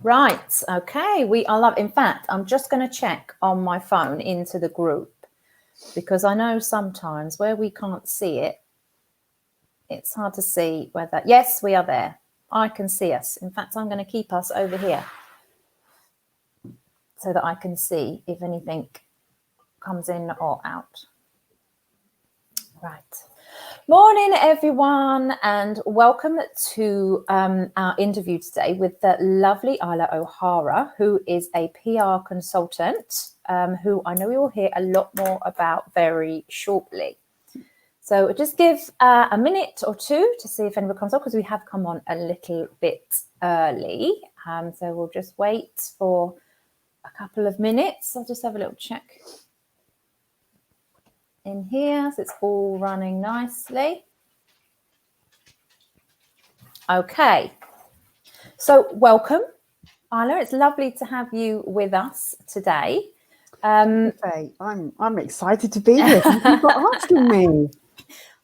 Right. Okay. We are live. In fact, I'm just going to check on my phone into the group because I know sometimes where we can't see it, it's hard to see whether. Yes, we are there. I can see us. In fact, I'm going to keep us over here so that I can see if anything comes in or out. Right. Morning, everyone, and welcome to our interview today with the lovely Islay O'Hara, who is a PR consultant, who I know we will hear a lot more about very shortly. So just give a minute or two to see if anyone comes on, because we have come on a little bit early. So we'll just wait for a couple of minutes. I'll just have a little check in here, so it's all running nicely. Okay, so welcome, Islay. It's lovely to have you with us today. I'm excited to be here. Thank you for asking me.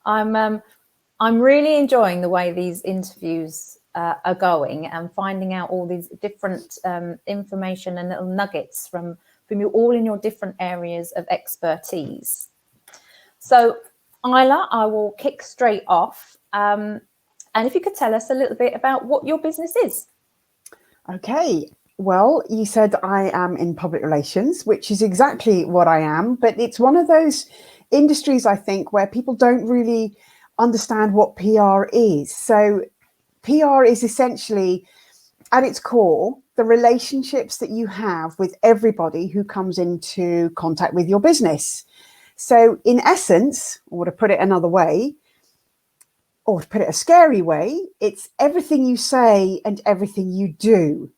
I'm really enjoying the way these interviews are going and finding out all these different information and little nuggets from you all in your different areas of expertise. So, Islay, I will kick straight off. And if you could tell us a little bit about what your business is. Okay. Well, you said I am in public relations, which is exactly what I am. But it's one of those industries, I think, where people don't really understand what PR is. So PR is essentially, at its core, the relationships that you have with everybody who comes into contact with your business. So in essence, or to put it another way, or to put it a scary way, it's everything you say and everything you do,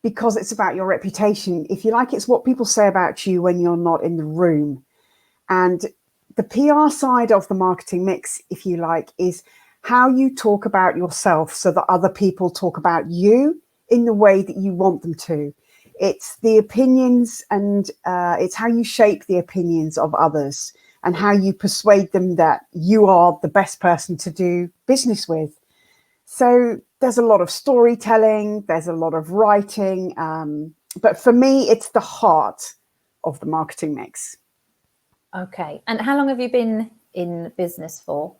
because it's about your reputation. If you like, it's what people say about you when you're not in the room. And the PR side of the marketing mix, if you like, is how you talk about yourself so that other people talk about you in the way that you want them to. It's the opinions, and it's how you shape the opinions of others and how you persuade them that you are the best person to do business with. So there's a lot of storytelling, there's a lot of writing, but for me, it's the heart of the marketing mix. Okay. And how long have you been in business for?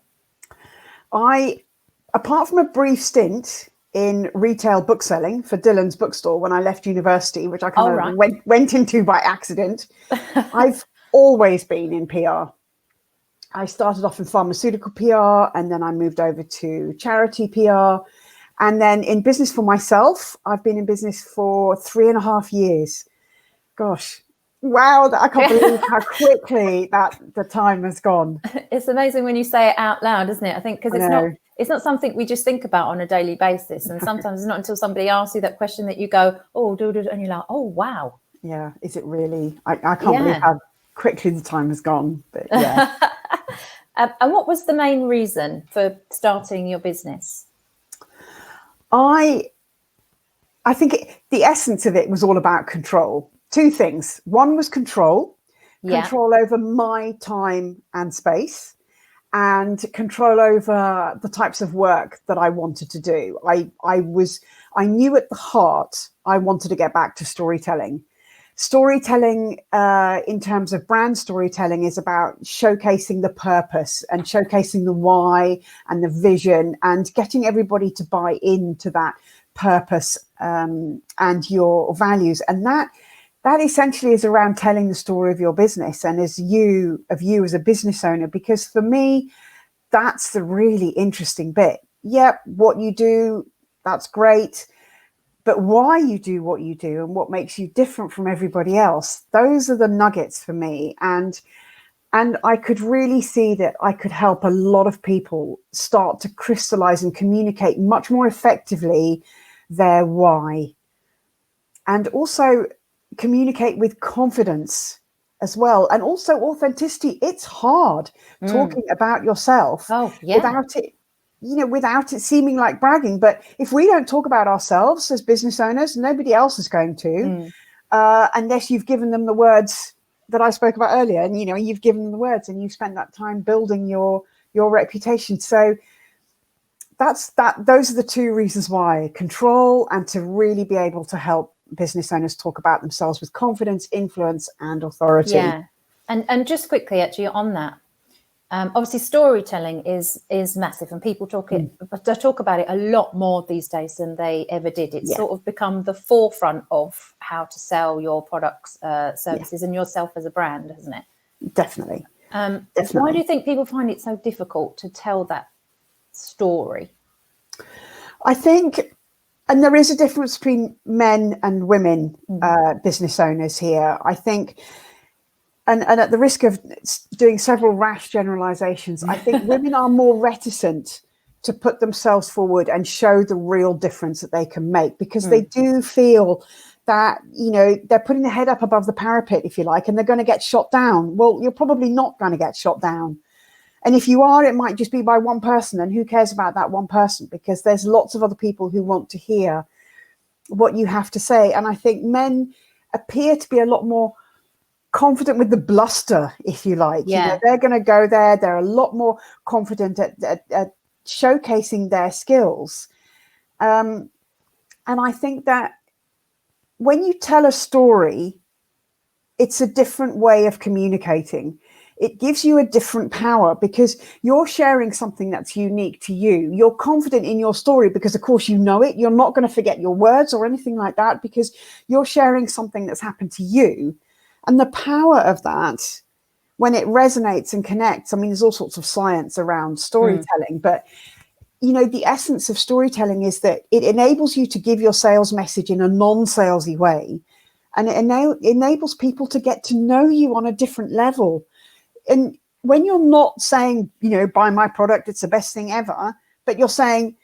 Apart from a brief stint in retail bookselling for Dylan's bookstore when I left university, which I kind of went into by accident, I've always been in PR. I started off in pharmaceutical PR, and then I moved over to charity PR. And then in business for myself, I've been in business for 3.5 years. Gosh, wow, I can't believe how quickly the time has gone. It's amazing when you say it out loud, isn't it? I think because it's not something we just think about on a daily basis. And sometimes it's not until somebody asks you that question that you go, oh, and you're like, oh, wow. Yeah, is it really? I can't believe how quickly the time has gone. But yeah. And what was the main reason for starting your business? I think the essence of it was all about control. Two things. One was control over my time and space, and control over the types of work that I wanted to do. I knew at the heart I wanted to get back to storytelling. Storytelling, in terms of brand storytelling, is about showcasing the purpose and showcasing the why and the vision and getting everybody to buy into that purpose and your values. And that essentially is around telling the story of your business and of you as a business owner, because for me, that's the really interesting bit. Yep, what you do, that's great. But why you do what you do and what makes you different from everybody else, those are the nuggets for me. And I could really see that I could help a lot of people start to crystallize and communicate much more effectively their why. And also communicate with confidence as well. And also authenticity. It's hard talking about yourself without it seeming like bragging. But if we don't talk about ourselves as business owners, nobody else is going to, unless you've given them the words that I spoke about earlier. And, you've given them the words and you've spent that time building your reputation. So those are the two reasons why: control, and to really be able to help business owners talk about themselves with confidence, influence, and authority. Yeah. And just quickly, actually, on that, obviously storytelling is massive, and people talk about it a lot more these days than they ever did. It's sort of become the forefront of how to sell your products, services, and yourself as a brand, hasn't it? Definitely. Why do you think people find it so difficult to tell that story? I think, and there is a difference between men and women business owners here, I think. And at the risk of doing several rash generalizations, I think women are more reticent to put themselves forward and show the real difference that they can make, because they do feel that, you know, they're putting their head up above the parapet, if you like, and they're going to get shot down. Well, you're probably not going to get shot down. And if you are, it might just be by one person. And who cares about that one person? Because there's lots of other people who want to hear what you have to say. And I think men appear to be a lot more confident with the bluster, if you like. You know, they're going to go there. They're a lot more confident at showcasing their skills. And I think that when you tell a story, it's a different way of communicating. It gives you a different power, because you're sharing something that's unique to you. You're confident in your story because, of course, you know it. You're not going to forget your words or anything like that, because you're sharing something that's happened to you. And the power of that, when it resonates and connects, I mean, there's all sorts of science around storytelling, but, you know, the essence of storytelling is that it enables you to give your sales message in a non-salesy way. And it enables people to get to know you on a different level. And when you're not saying, you know, buy my product, it's the best thing ever, but you're saying,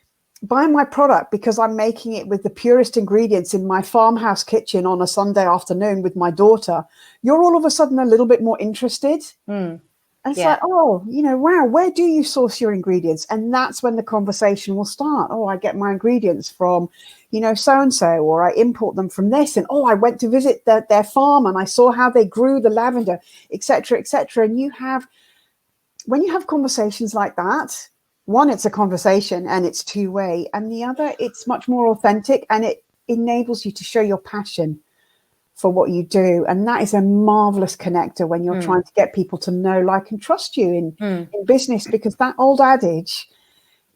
buy my product because I'm making it with the purest ingredients in my farmhouse kitchen on a Sunday afternoon with my daughter, you're all of a sudden a little bit more interested. And it's like, oh, you know, wow, where do you source your ingredients? And that's when the conversation will start. Oh, I get my ingredients from, you know, so-and-so, or I import them from this. And, oh, I went to visit their farm and I saw how they grew the lavender, etc., etc. And when you have conversations like that, one, it's a conversation and it's two-way, and the other, it's much more authentic, and it enables you to show your passion for what you do. And that is a marvelous connector when you're trying to get people to know, like, and trust you in business, because that old adage,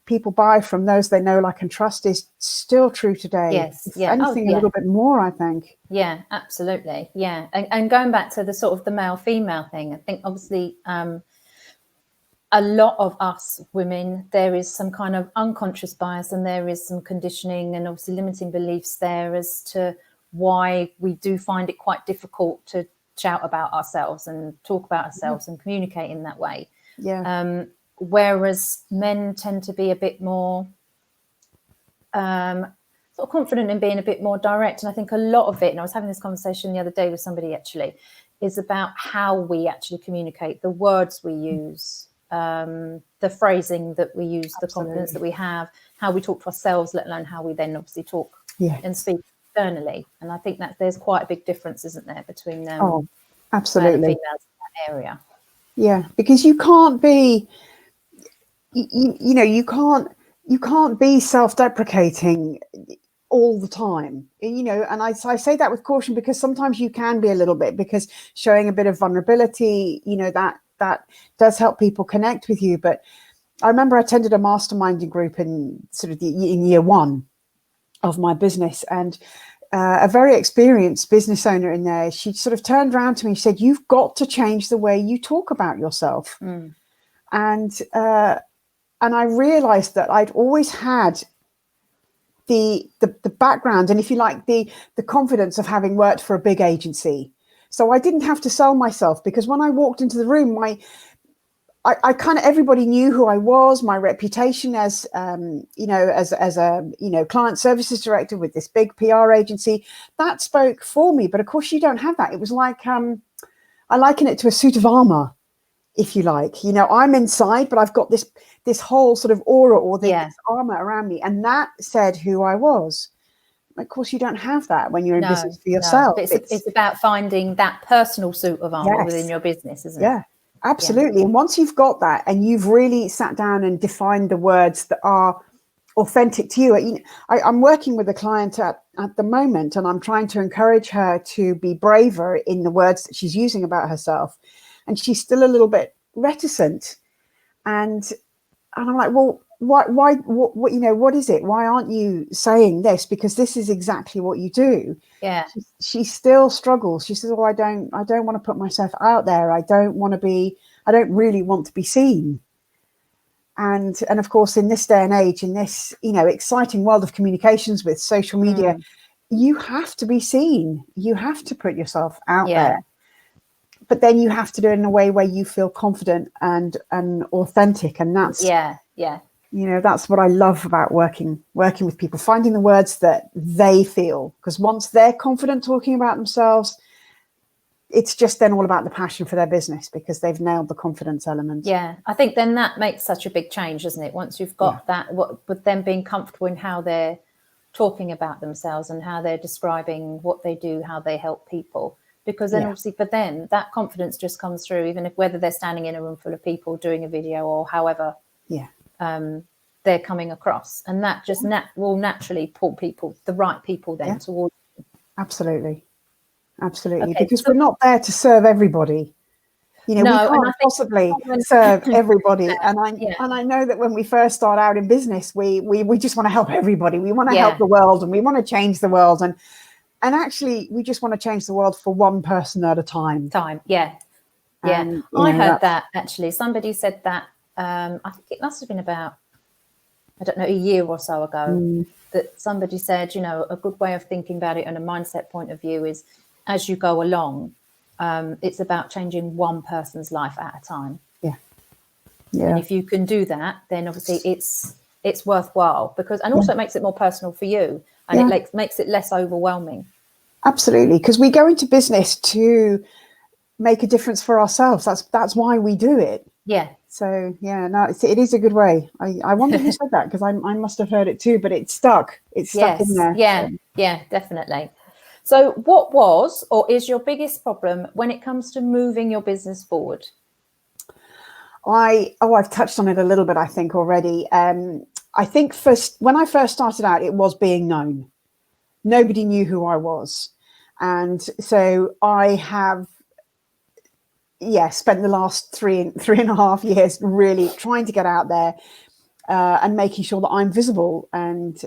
people buy from those they know, like, and trust, is still true today. Yes. If anything, a little bit more, I think. Yeah, absolutely. Yeah. And going back to the sort of the male-female thing, I think obviously a lot of us women, there is some kind of unconscious bias, and there is some conditioning and obviously limiting beliefs there as to why we do find it quite difficult to shout about ourselves and talk about ourselves and communicate in that way. Whereas men tend to be a bit more sort of confident in being a bit more direct. And I think a lot of it, and I was having this conversation the other day with somebody actually, is about how we actually communicate, the words we use, the phrasing that we use, the confidence that we have, how we talk to ourselves, let alone how we then obviously talk and speak externally. And I think that there's quite a big difference, isn't there, between them absolutely and females in that area. Yeah, because you can't be you can't be self-deprecating all the time, you know. And I say that with caution, because sometimes you can be a little bit, because showing a bit of vulnerability, you know, that does help people connect with you. But I remember I attended a masterminding group in sort of in year one of my business, and a very experienced business owner in there, she sort of turned around to me and said, "You've got to change the way you talk about yourself." And I realized that I'd always had the background, and if you like, the confidence of having worked for a big agency. So I didn't have to sell myself, because when I walked into the room, I kind of, everybody knew who I was, my reputation as, you know, as a, you know, client services director with this big PR agency, that spoke for me. But of course you don't have that. It was like, I liken it to a suit of armor, if you like. You know, I'm inside, but I've got this whole sort of aura, or this armor around me. And that said who I was. Of course, you don't have that when you're in business for yourself. No. It's about finding that personal suit of armor within your business, isn't it? Yeah, absolutely. And once you've got that, and you've really sat down and defined the words that are authentic to you. I'm working with a client at the moment, and I'm trying to encourage her to be braver in the words that she's using about herself, and she's still a little bit reticent. And I'm like, well, what, what is it? Why aren't you saying this? Because this is exactly what you do. Yeah. She still struggles. She says, oh, I don't want to put myself out there. I don't really want to be seen. And of course, in this day and age, in this, exciting world of communications with social media, you have to be seen. You have to put yourself out there. But then you have to do it in a way where you feel confident and authentic. And that's, that's what I love about working with people, finding the words that they feel. Because once they're confident talking about themselves, it's just then all about the passion for their business, because they've nailed the confidence element. Yeah, I think then that makes such a big change, doesn't it? Once you've got that, with them being comfortable in how they're talking about themselves and how they're describing what they do, how they help people. Because then obviously for them, that confidence just comes through, even if whether they're standing in a room full of people doing a video or however they're coming across. And that just will naturally pull people, the right people then towards you. Absolutely. Absolutely. Okay, because we're not there to serve everybody. We can't possibly serve everybody. And I know that when we first start out in business, we just want to help everybody. We want to help the world, and we want to change the world. And actually, we just want to change the world for one person at a time. And, I heard that actually. Somebody said that, I think it must have been about, I don't know, a year or so ago, that somebody said, a good way of thinking about it and a mindset point of view is, as you go along, it's about changing one person's life at a time. And if you can do that, then obviously it's worthwhile, and also it makes it more personal for you, and it makes it less overwhelming. Absolutely, because we go into business to make a difference for ourselves. That's why we do it. So it is a good way. I wonder who said that, because I must have heard it too, but it's stuck. It's stuck in there. Yeah, definitely. So what was or is your biggest problem when it comes to moving your business forward? I've touched on it a little bit, I think, already. I think when I first started out, it was being known. Nobody knew who I was. And so I have, spent the last three and a half years really trying to get out there and making sure that I'm visible and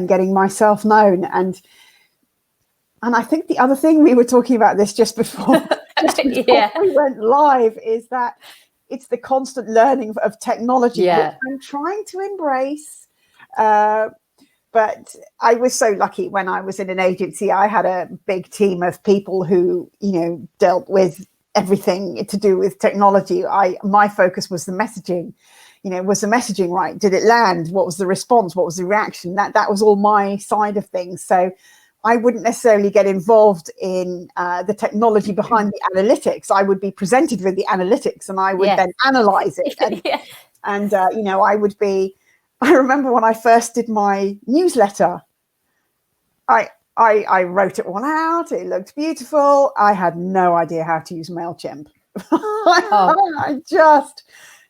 getting myself known. And I think the other thing, we were talking about this just before we went live, is that it's the constant learning of technology, which I'm trying to embrace. But I was so lucky when I was in an agency. I had a big team of people who, dealt with everything to do with technology. My focus was the messaging. Was the messaging right? Did it land? What was the response? What was the reaction? That was all my side of things. So I wouldn't necessarily get involved in the technology behind the analytics. I would be presented with the analytics, and I would then analyze it. And I remember when I first did my newsletter, I wrote it all out. It looked beautiful. I had no idea how to use MailChimp.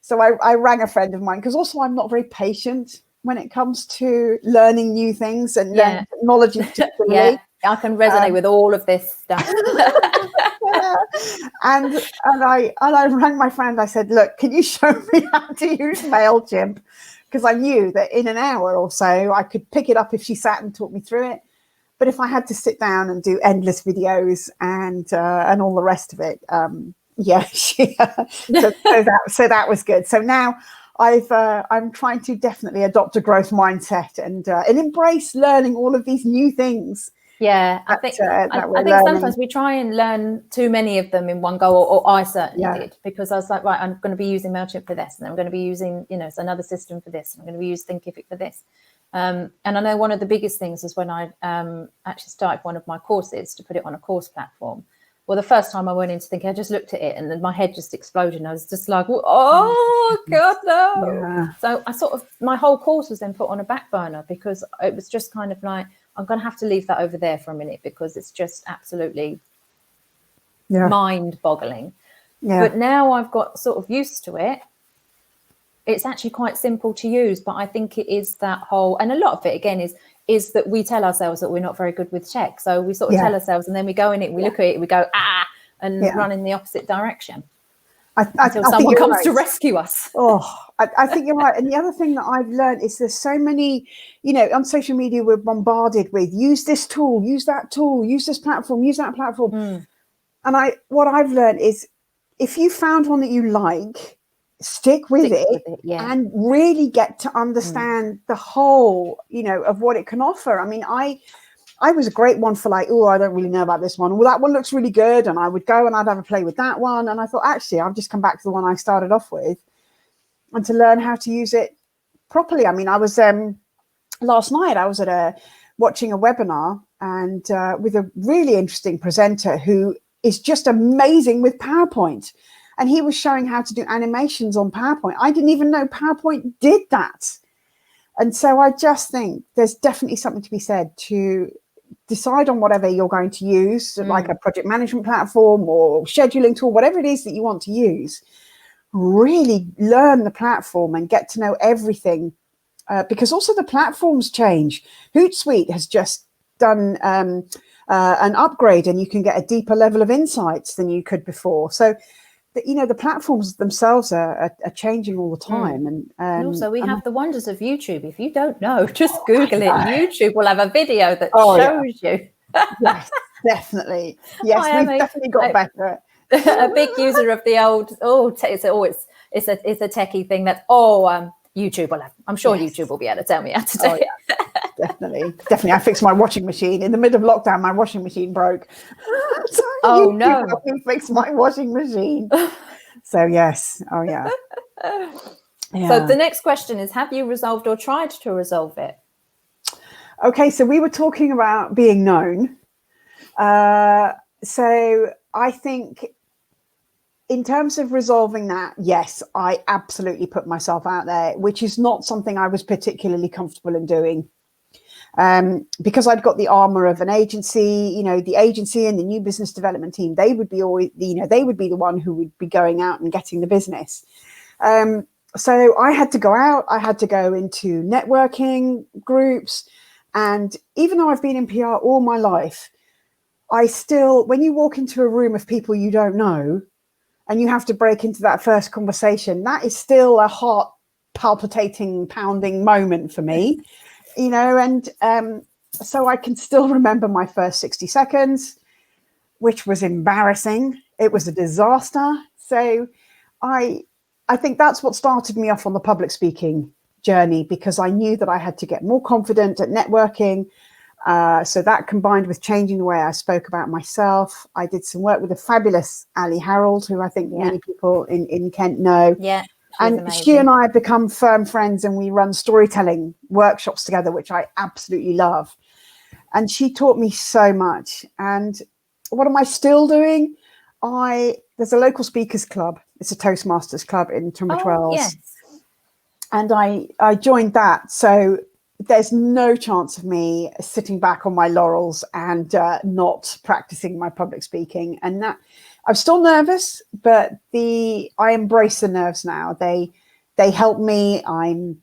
So I rang a friend of mine, because also I'm not very patient when it comes to learning new things and learning technology particularly. I can resonate with all of this stuff. And I rang my friend. I said, look, can you show me how to use MailChimp? Because I knew that in an hour or so I could pick it up if she sat and talked me through it. But if I had to sit down and do endless videos and all the rest of it, so that was good. So now I'm trying to definitely adopt a growth mindset and embrace learning all of these new things. I think sometimes we try and learn too many of them in one go, or I certainly did, because I was like, right, I'm going to be using MailChimp for this, and I'm going to be using, it's another system for this, and I'm going to be using Thinkific for this. And I know one of the biggest things is when I actually started one of my courses to put it on a course platform. Well, the first time I went into Thinkific, I just looked at it and then my head just exploded. And I was just like, oh, God, no. So my whole course was then put on a back burner, because it was just kind of like, I'm going to have to leave that over there for a minute, because it's just absolutely mind-boggling. But now I've got sort of used to it. it's actually quite simple to use. But I think it is that whole, and a lot of it again is that we tell ourselves that we're not very good with tech. So we sort of tell ourselves, and then we go in it, we look at it, we go, and run in the opposite direction. Until someone comes to rescue us. I think you're right. And the other thing that I've learned is there's so many, on social media, we're bombarded with use this tool, use that tool, use this platform, use that platform. And what I've learned is if you found one that you like, stick with it and really get to understand the whole, of what it can offer. I mean, I was a great one for like, I don't really know about this one. Well, that one looks really good. And I would go and I'd have a play with that one. And I thought, actually, I've just come back to the one I started off with and to learn how to use it properly. I mean, I was last night, I was watching a webinar and with a really interesting presenter who is just amazing with PowerPoint. And he was showing how to do animations on PowerPoint. I didn't even know PowerPoint did that. And so I just think there's definitely something to be said to decide on whatever you're going to use, like a project management platform or scheduling tool, whatever it is that you want to use. Really learn the platform and get to know everything, because also the platforms change. Hootsuite has just done an upgrade, and you can get a deeper level of insights than you could before. So the platforms themselves are changing all the time. And also we have the wonders of YouTube. If you don't know, just Google it. YouTube will have a video that shows you. Yes, definitely. Yes, we've definitely got better. A big user of the old, it's a techie thing that, YouTube will have. I'm sure YouTube will be able to tell me how to do it. Definitely. I fixed my washing machine in the middle of lockdown. My washing machine broke. So no! I can fix my washing machine. So yes. Yeah. So the next question is: have you resolved or tried to resolve it? Okay, so we were talking about being known. So I think, in terms of resolving that, yes, I absolutely put myself out there, which is not something I was particularly comfortable in doing. Because I'd got the armor of an agency, the agency and the new business development team, they would be the one who would be going out and getting the business. So I had to go out, I had to go into networking groups. And even though I've been in PR all my life, when you walk into a room of people you don't know, and you have to break into that first conversation, that is still a heart palpitating, pounding moment for me, and so I can still remember my first 60 seconds, which was embarrassing. It was a disaster. So I think that's what started me off on the public speaking journey, because I knew that I had to get more confident at networking. So that combined with changing the way I spoke about myself. I did some work with the fabulous Ali Harold, who I think many people in Kent know. Yeah. And amazing. She and I have become firm friends, and we run storytelling workshops together, which I absolutely love. And she taught me so much. And what am I still doing? There's a local speakers club. It's a Toastmasters club in Tunbridge Wells. Yes. And I joined that. So there's no chance of me sitting back on my laurels and not practicing my public speaking. And that I'm still nervous, but I embrace the nerves now. They help me. I'm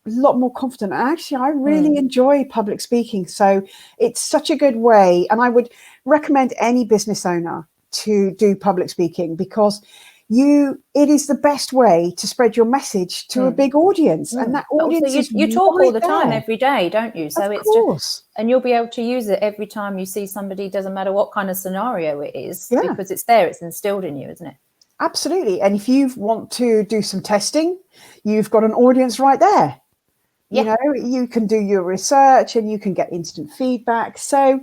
a lot more confident. And actually, I really enjoy public speaking. So it's such a good way. And I would recommend any business owner to do public speaking, because it is the best way to spread your message to a big audience. And that audience also, you talk all the time, every day, don't you? So of course. And you'll be able to use it every time you see somebody, doesn't matter what kind of scenario it is, because it's there, it's instilled in you, isn't it? Absolutely. And if you want to do some testing, you've got an audience right there. You can do your research and you can get instant feedback. So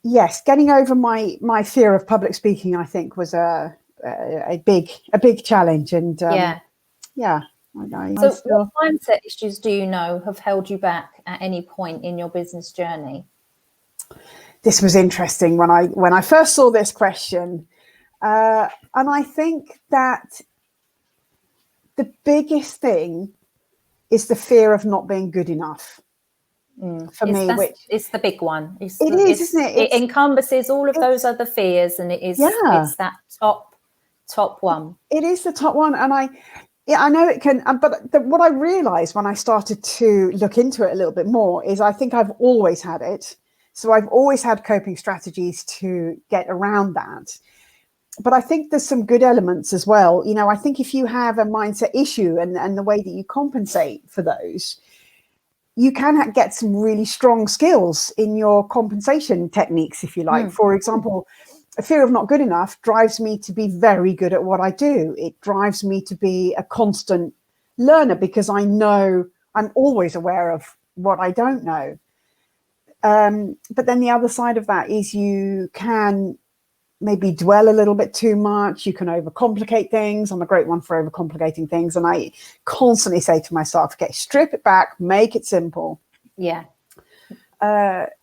yes, getting over my fear of public speaking, I think, was a big challenge. And I know. So what mindset issues do you know have held you back at any point in your business journey? This was interesting when I first saw this question, and I think that the biggest thing is the fear of not being good enough. For me, it's the big one. Isn't it? It encompasses all of those other fears, and it's that top one. It is the top one, and Yeah, I know it can, but what I realized when I started to look into it a little bit more is I think I've always had it. So I've always had coping strategies to get around that. But I think there's some good elements as well. You know, I think if you have a mindset issue and the way that you compensate for those, you can get some really strong skills in your compensation techniques, if you like. For example, a fear of not good enough drives me to be very good at what I do. It drives me to be a constant learner because I know I'm always aware of what I don't know. But then the other side of that is you can maybe dwell a little bit too much. You can overcomplicate things. I'm a great one for overcomplicating things. And I constantly say to myself, okay, strip it back, make it simple. Yeah.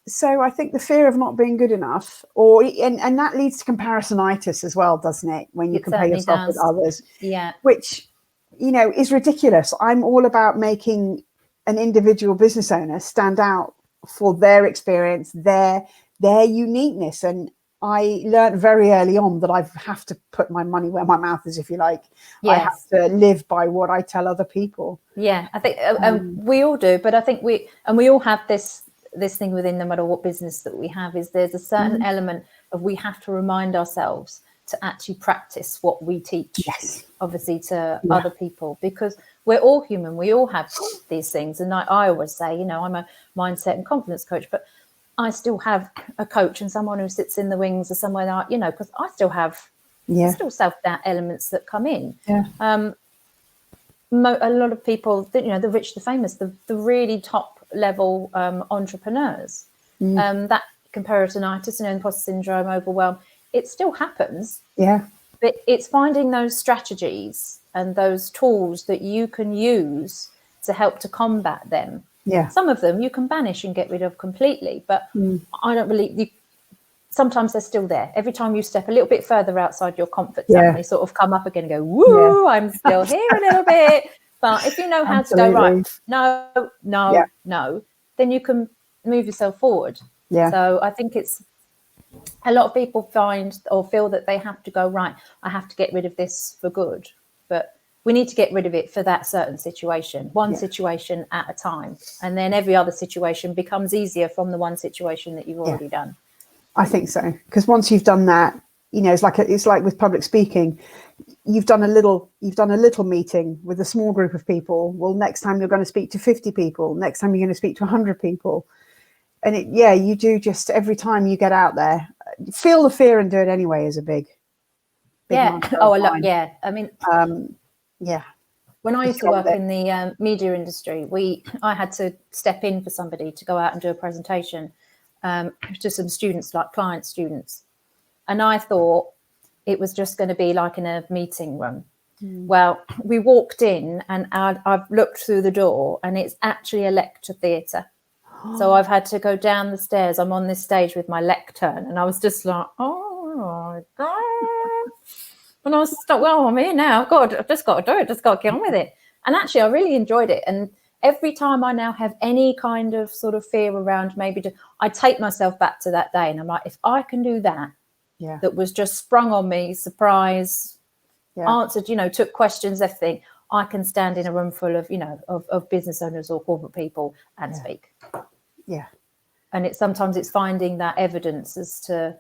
So I think the fear of not being good enough, and that leads to comparisonitis as well, doesn't it? When you compare yourself with others, yeah, which, you know, is ridiculous. I'm all about making an individual business owner stand out for their experience, their uniqueness. And I learned very early on that I have to put my money where my mouth is, if you like. Yes. I have to live by what I tell other people. Yeah, I think we all do, but I think we all have this thing within, no matter what business that we have, is there's a certain element of we have to remind ourselves to actually practice what we teach, yes, obviously to other people, because we're all human. We all have these things. And I always say, you know, I'm a mindset and confidence coach, but I still have a coach and someone who sits in the wings or somewhere that, you know, because I still have still self-doubt elements that come in. Yeah. A lot of people, you know, the rich, the famous, the really top level entrepreneurs, that comparisonitis, you know, imposter syndrome, overwhelm, it still happens. Yeah. But it's finding those strategies and those tools that you can use to help to combat them. Yeah. Some of them you can banish and get rid of completely, but I don't believe sometimes they're still there. Every time you step a little bit further outside your comfort zone, they sort of come up again and go, woo, I'm still here a little bit. But if you know how to go, right, no, then you can move yourself forward. Yeah. So I think it's a lot of people find or feel that they have to go, right, I have to get rid of this for good. But we need to get rid of it for that certain situation, one situation at a time. And then every other situation becomes easier from the one situation that you've already done. I think so. Because once you've done that, you know, it's like with public speaking, you've done a little meeting with a small group of people. Well, next time you're going to speak to 50 people. Next time you're going to speak to 100 people. And you do, just every time you get out there, feel the fear and do it anyway is a big I mean, when I used to work in the media industry, I had to step in for somebody to go out and do a presentation to some students, like client students. And I thought it was just going to be like in a meeting room. Well, we walked in and I've looked through the door and it's actually Electra Theatre. So I've had to go down the stairs. I'm on this stage with my lectern, and I was just like, oh my God. And I was like, well, I'm here now. God, I've just got to do it. Just got to get on with it. And actually, I really enjoyed it. And every time I now have any kind of sort of fear around, I take myself back to that day. And I'm like, if I can do that, that was just sprung on me, surprise, answered, you know, took questions, everything. I can stand in a room full of, you know, of business owners or corporate people and speak. Yeah. And sometimes it's finding that evidence as to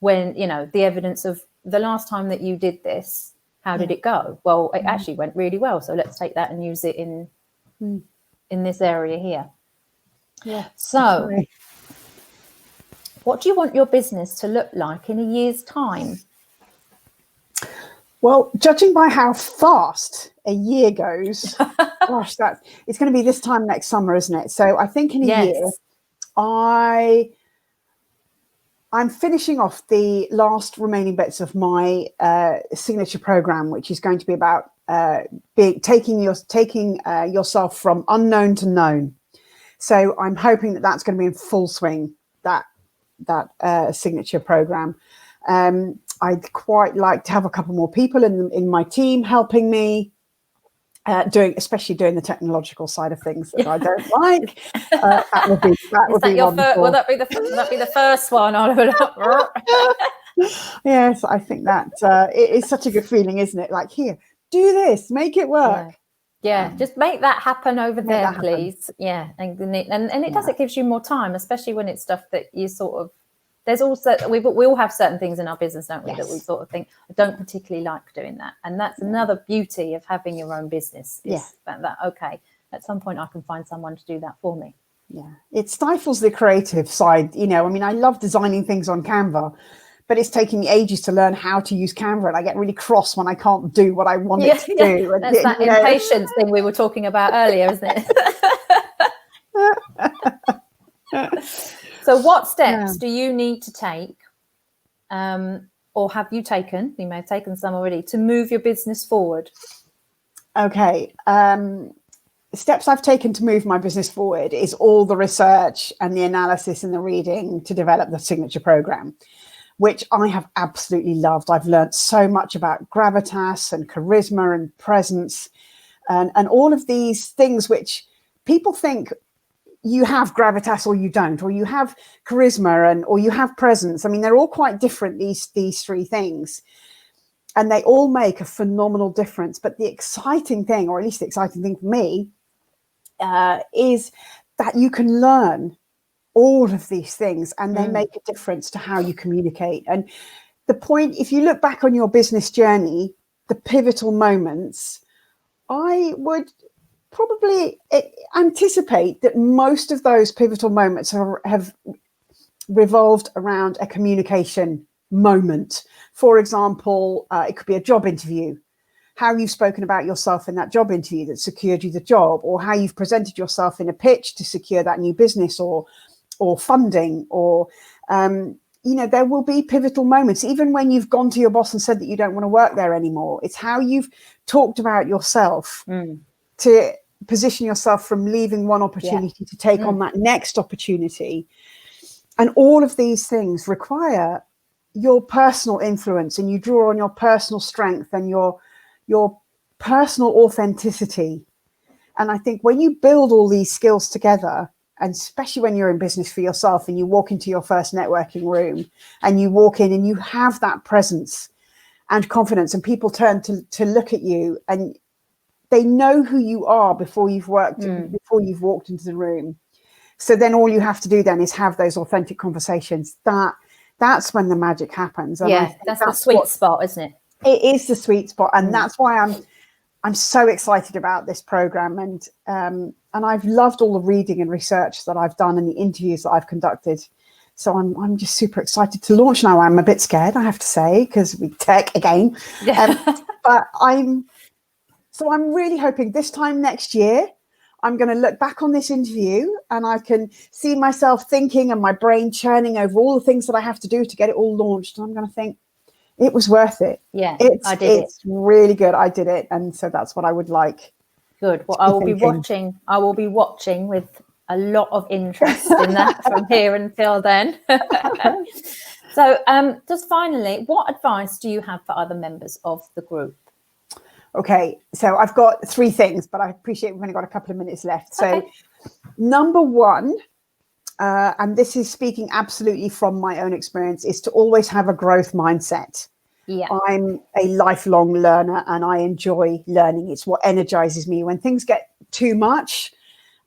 when, you know, the evidence of the last time that you did this, how did it go? Well, it actually went really well. So let's take that and use it in this area here. Yeah. So what do you want your business to look like in a year's time? Well, judging by how fast a year goes, gosh, it's going to be this time next summer, isn't it? So I think in a year, I'm finishing off the last remaining bits of my signature program, which is going to be about taking yourself from unknown to known. So I'm hoping that that's going to be in full swing, that signature program. I'd quite like to have a couple more people in my team helping me, especially doing the technological side of things that I don't like. That would be wonderful. Will that be the first one? Yes, I think that it is such a good feeling, isn't it? Like, here, do this, make it work. Yeah, just make that happen over there, please. Yeah, and it does. It gives you more time, especially when it's stuff that you sort of. There's also we all have certain things in our business, don't we? That we sort of think I don't particularly like doing that, and that's another beauty of having your own business. Is that okay? At some point, I can find someone to do that for me. Yeah, it stifles the creative side. You know, I mean, I love designing things on Canva, but it's taking me ages to learn how to use Canva, and I get really cross when I can't do what I want it to do. And, that's that impatience thing we were talking about earlier, isn't it? So what steps do you need to take, or have you taken, you may have taken some already, to move your business forward? Okay. Steps I've taken to move my business forward is all the research and the analysis and the reading to develop the signature program, which I have absolutely loved. I've learned so much about gravitas and charisma and presence and all of these things which people think you have gravitas or you don't, or you have charisma or you have presence. I mean, they're all quite different, these three things. And they all make a phenomenal difference. But the exciting thing, or at least the exciting thing for me, is that you can learn all of these things and they make a difference to how you communicate. And the point, if you look back on your business journey, the pivotal moments, I would probably anticipate that most of those pivotal moments have revolved around a communication moment. For example, it could be a job interview, how you've spoken about yourself in that job interview that secured you the job, or how you've presented yourself in a pitch to secure that new business or funding, or there will be pivotal moments, even when you've gone to your boss and said that you don't want to work there anymore. It's how you've talked about yourself to position yourself from leaving one opportunity to take on that next opportunity. And all of these things require your personal influence, and you draw on your personal strength and your personal authenticity. And I think when you build all these skills together, and especially when you're in business for yourself and you walk into your first networking room and you walk in and you have that presence and confidence, and people turn to look at you and they know who you are before you've walked into the room. So then all you have to do then is have those authentic conversations. That's when the magic happens. And that's the sweet spot, isn't it? It is the sweet spot. And that's why I'm so excited about this program. And I've loved all the reading and research that I've done and the interviews that I've conducted. So I'm just super excited to launch now. I'm a bit scared, I have to say, because we tech again. But I'm really hoping this time next year, I'm going to look back on this interview and I can see myself thinking and my brain churning over all the things that I have to do to get it all launched. And I'm going to think, it was worth it. Yeah, it's really good. I did it. And so that's what I would like. Good. Well, I will be watching with a lot of interest in that from here until then. So just finally, what advice do you have for other members of the group? Okay, so I've got three things, but I appreciate we've only got a couple of minutes left. So number one, and this is speaking absolutely from my own experience, is to always have a growth mindset. Yeah. I'm a lifelong learner and I enjoy learning. It's what energizes me. When things get too much,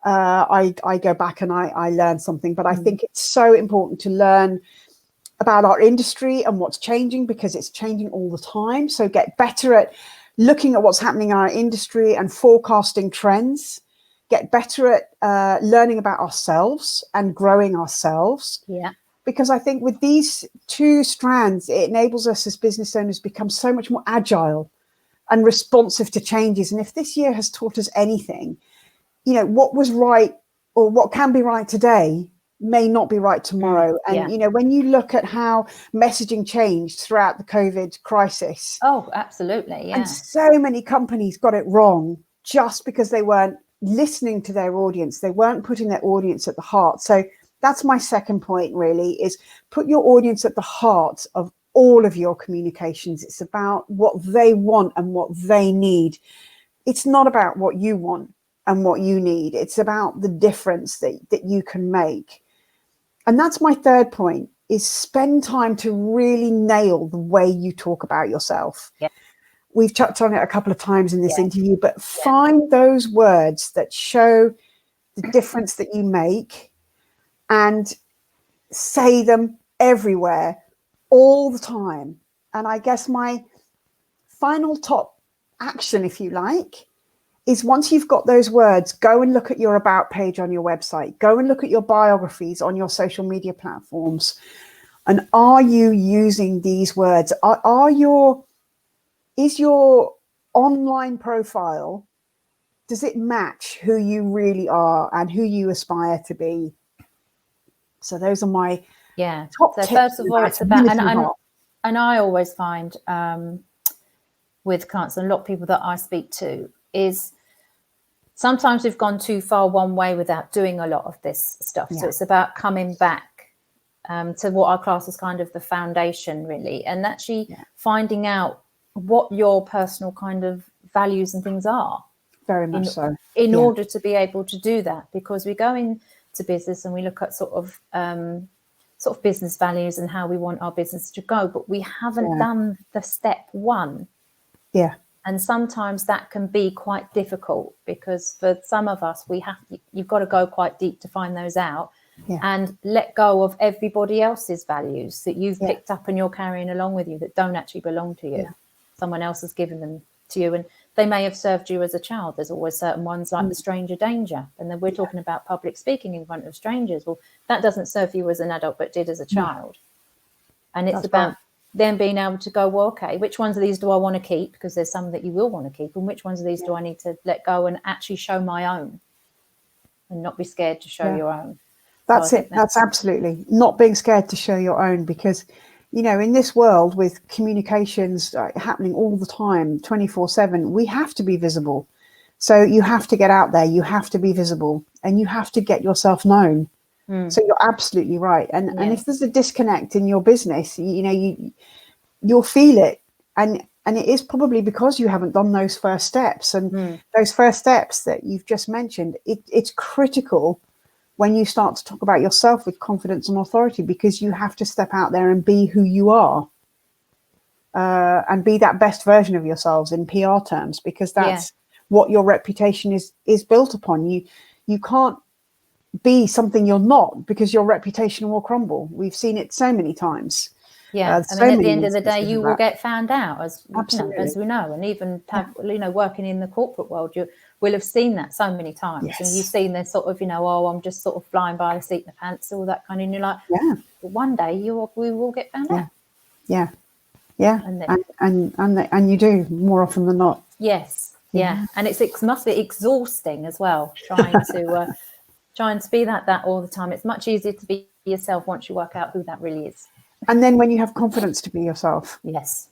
I go back and I learn something. But I think it's so important to learn about our industry and what's changing, because it's changing all the time. So get better at looking at what's happening in our industry and forecasting trends. Get better at learning about ourselves and growing ourselves. Yeah. Because I think with these two strands, it enables us as business owners to become so much more agile and responsive to changes. And if this year has taught us anything, what was right or what can be right today may not be right tomorrow. And, when you look at how messaging changed throughout the COVID crisis. Oh, absolutely. Yeah. And so many companies got it wrong just because they weren't listening to their audience. They weren't putting their audience at the heart. So that's my second point, really, is put your audience at the heart of all of your communications. It's about what they want and what they need. It's not about what you want and what you need. It's about the difference that you can make. And that's my third point, is spend time to really nail the way you talk about yourself. Yeah. we've touched on it a couple of times in this interview, but find those words that show the difference that you make and say them everywhere all the time. And I guess my final top action, if you like, is once you've got those words, go and look at your about page on your website, go and look at your biographies on your social media platforms. And are you using these words? Is your online profile, does it match who you really are and who you aspire to be? So those are my top tips. First of all, it's about, and I always find with clients and a lot of people that I speak to is sometimes we've gone too far one way without doing a lot of this stuff. So it's about coming back to what our class is kind of the foundation, really, and actually finding out what your personal kind of values and things are. Very much so. In order to be able to do that, because we go into business and we look at sort of business values and how we want our business to go, but we haven't done the step one. Yeah. And sometimes that can be quite difficult because for some of us, you've got to go quite deep to find those out and let go of everybody else's values that you've picked up and you're carrying along with you that don't actually belong to you. Yeah. Someone else has given them to you and they may have served you as a child. There's always certain ones like the stranger danger. And then we're talking about public speaking in front of strangers. Well, that doesn't serve you as an adult, but did as a child. And it's about then being able to go, well, okay, which ones of these do I want to keep? Because there's some that you will want to keep. And which ones of these do I need to let go and actually show my own and not be scared to show your own? That's it. That's absolutely not being scared to show your own, because, you know, in this world with communications happening all the time, 24/7, we have to be visible. So you have to get out there, you have to be visible, and you have to get yourself known. So you're absolutely right. And if there's a disconnect in your business, you'll feel it. And it is probably because you haven't done those first steps. And those first steps that you've just mentioned, it's critical when you start to talk about yourself with confidence and authority, because you have to step out there and be who you are. And be that best version of yourselves in PR terms, because that's what your reputation is built upon. You can't be something you're not, because your reputation will crumble. We've seen it so many times. I mean, at the end of the day, you will get found out, as we know, and even working in the corporate world, you will have seen that so many times. And you've seen this sort of, I'm just sort of flying by the seat of the pants, all that kind of, and you're like, but one day we will get found out. And you do more often than not. And it must be exhausting as well, trying to be that all the time. It's much easier to be yourself once you work out who that really is. And then when you have confidence to be yourself,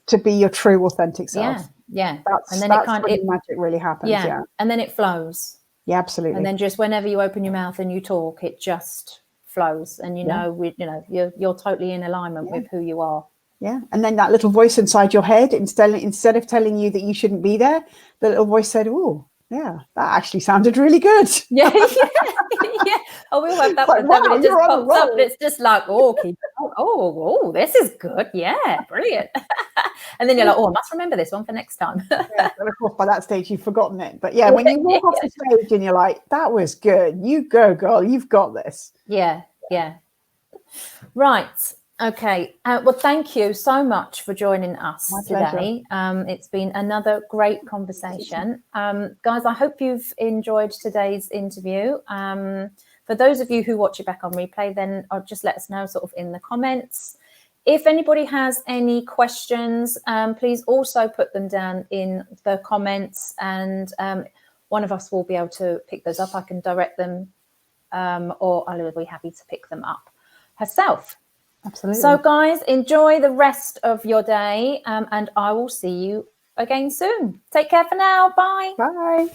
to be your true authentic self, that's when the magic really happens. And then it flows. Absolutely. And then just whenever you open your mouth and you talk, it just flows, and you're totally in alignment with who you are. And then that little voice inside your head, instead of telling you that you shouldn't be there, the little voice said, "Oh, yeah, that actually sounded really good." Oh, we'll have that one. Wow, it just pops up and it's just like, this is good. Yeah, brilliant. And then you're like, I must remember this one for next time. And of course, by that stage, you've forgotten it. But when you walk off the stage and you're like, that was good. You go, girl. You've got this. Right. Okay. Well, thank you so much for joining us today. It's been another great conversation. Guys, I hope you've enjoyed today's interview. For those of you who watch it back on replay, then just let us know sort of in the comments. If anybody has any questions, please also put them down in the comments, and one of us will be able to pick those up. I can direct them, or I'll be happy to pick them up herself. Absolutely. So, guys, enjoy the rest of your day, and I will see you again soon. Take care for now. Bye. Bye.